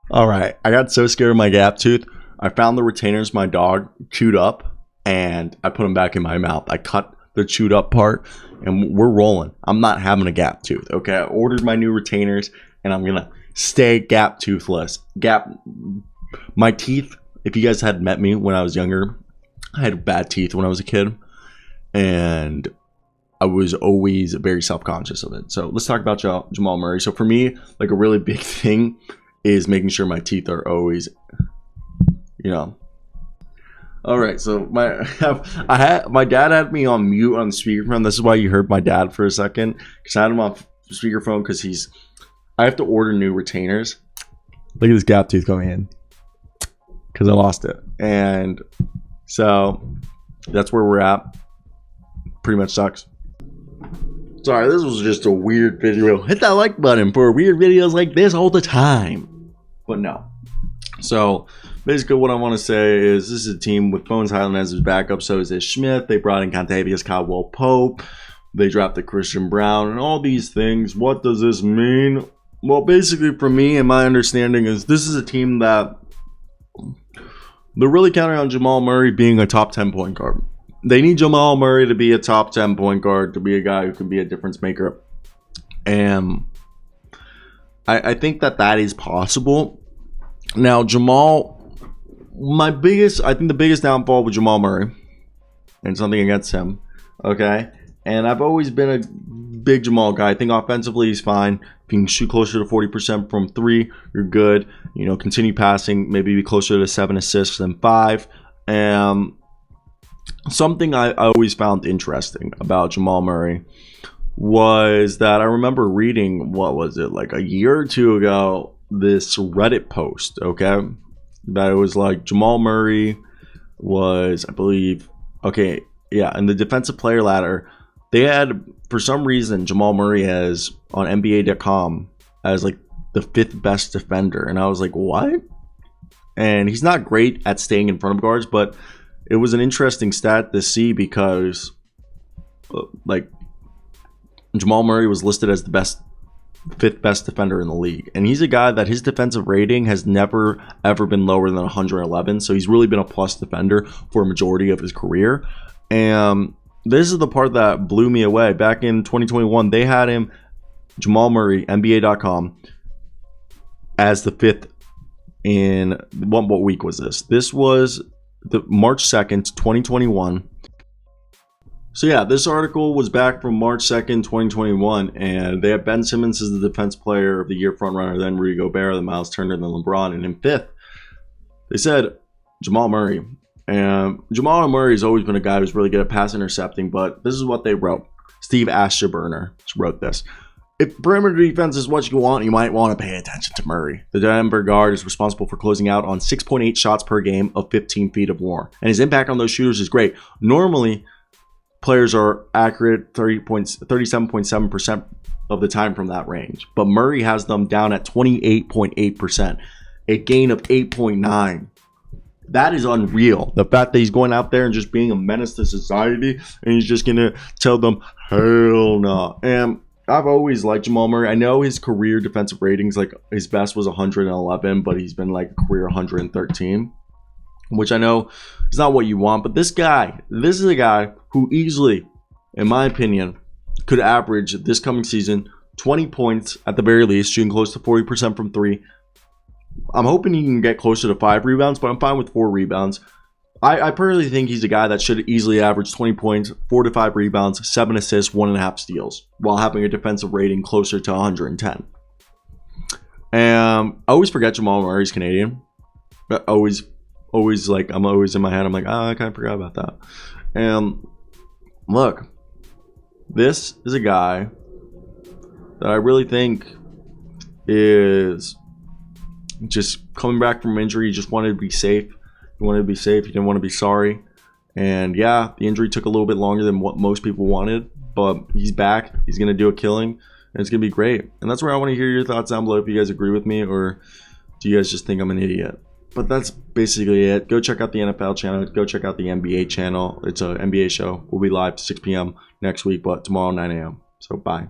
All right, I got so scared of my gap tooth. I found the retainers my dog chewed up, and I put them back in my mouth. I cut the chewed up part, and we're rolling. I'm not having a gap tooth. Okay, I ordered my new retainers, and I'm gonna stay gap toothless. My teeth. If you guys had met me when I was younger, I had bad teeth when I was a kid, and I was always very self-conscious of it. So let's talk about Jamal Murray. So for me, like a really big thing is making sure my teeth are always, All right, so my dad had me on mute on speakerphone. This is why you heard my dad for a second, because I had him on speakerphone because I have to order new retainers. Look at this gap tooth coming in because I lost it, and so that's where we're at. Pretty much sucks. Sorry, this was just a weird video. Hit that like button for weird videos like this all the time. But no. So basically what I want to say is this is a team with Bones Highland as his backup. So is Ish Smith. They brought in Contavious Caldwell-Pope. They drafted Christian Brown and all these things. What does this mean? Well, basically for me and my understanding is this is a team that they're really counting on Jamal Murray being a top 10 point guard. They need Jamal Murray to be a top 10 point guard, to be a guy who can be a difference maker. And I think that is possible. Now, Jamal, I think the biggest downfall with Jamal Murray, and something against him, okay? And I've always been a big Jamal guy. I think offensively he's fine. If you can shoot closer to 40% from 3, you're good. Continue passing, maybe be closer to 7 assists than 5. And something I always found interesting about Jamal Murray was that I remember reading, what was it, like a year or two ago, this Reddit post, okay, that it was like Jamal Murray was, I believe, okay, yeah, in the defensive player ladder, they had, for some reason, Jamal Murray as on NBA.com as like the 5th best defender, and I was like, what? And he's not great at staying in front of guards, but it was an interesting stat to see because, like, Jamal Murray was listed as the 5th best defender in the league. And he's a guy that his defensive rating has never, ever been lower than 111. So he's really been a plus defender for a majority of his career. And this is the part that blew me away. Back in 2021, they had him, Jamal Murray, NBA.com, as the 5th in, what week was this? This was the March 2nd, 2021. So yeah, this article was back from March 2nd, 2021, and they have Ben Simmons as the Defense Player of the Year frontrunner, then Rudy Gobert, then Miles Turner, then LeBron, and in 5th, they said Jamal Murray. And Jamal Murray has always been a guy who's really good at pass intercepting, but this is what they wrote. Steve Asheburner wrote this. If perimeter defense is what you want, you might want to pay attention to Murray. The Denver guard is responsible for closing out on 6.8 shots per game of 15 feet or more, and his impact on those shooters is great. Normally, players are accurate 37.7% of the time from that range, but Murray has them down at 28.8%, a gain of 8.9. That is unreal. The fact that he's going out there and just being a menace to society, and he's just going to tell them, hell no. And I've always liked Jamal Murray. I know his career defensive ratings, like his best was 111, but he's been like career 113, which I know is not what you want. But this is a guy who easily, in my opinion, could average this coming season 20 points at the very least, shooting close to 40% from 3. I'm hoping he can get closer to 5 rebounds, but I'm fine with 4 rebounds. I personally think he's a guy that should easily average 20 points, 4 to 5 rebounds, 7 assists, 1.5 steals, while having a defensive rating closer to 110. And I always forget Jamal Murray's Canadian. I'm always in my head, I'm like, I kind of forgot about that. And look, this is a guy that I really think is just coming back from injury. He just wanted to be safe. He wanted to be safe. He didn't want to be sorry. And yeah, the injury took a little bit longer than what most people wanted, but he's back. He's going to do a killing, and it's going to be great. And that's where I want to hear your thoughts down below, if you guys agree with me, or do you guys just think I'm an idiot? But that's basically it. Go check out the NFL channel. Go check out the NBA channel. It's an NBA show. We'll be live 6 p.m. next week, but tomorrow 9 a.m. So bye.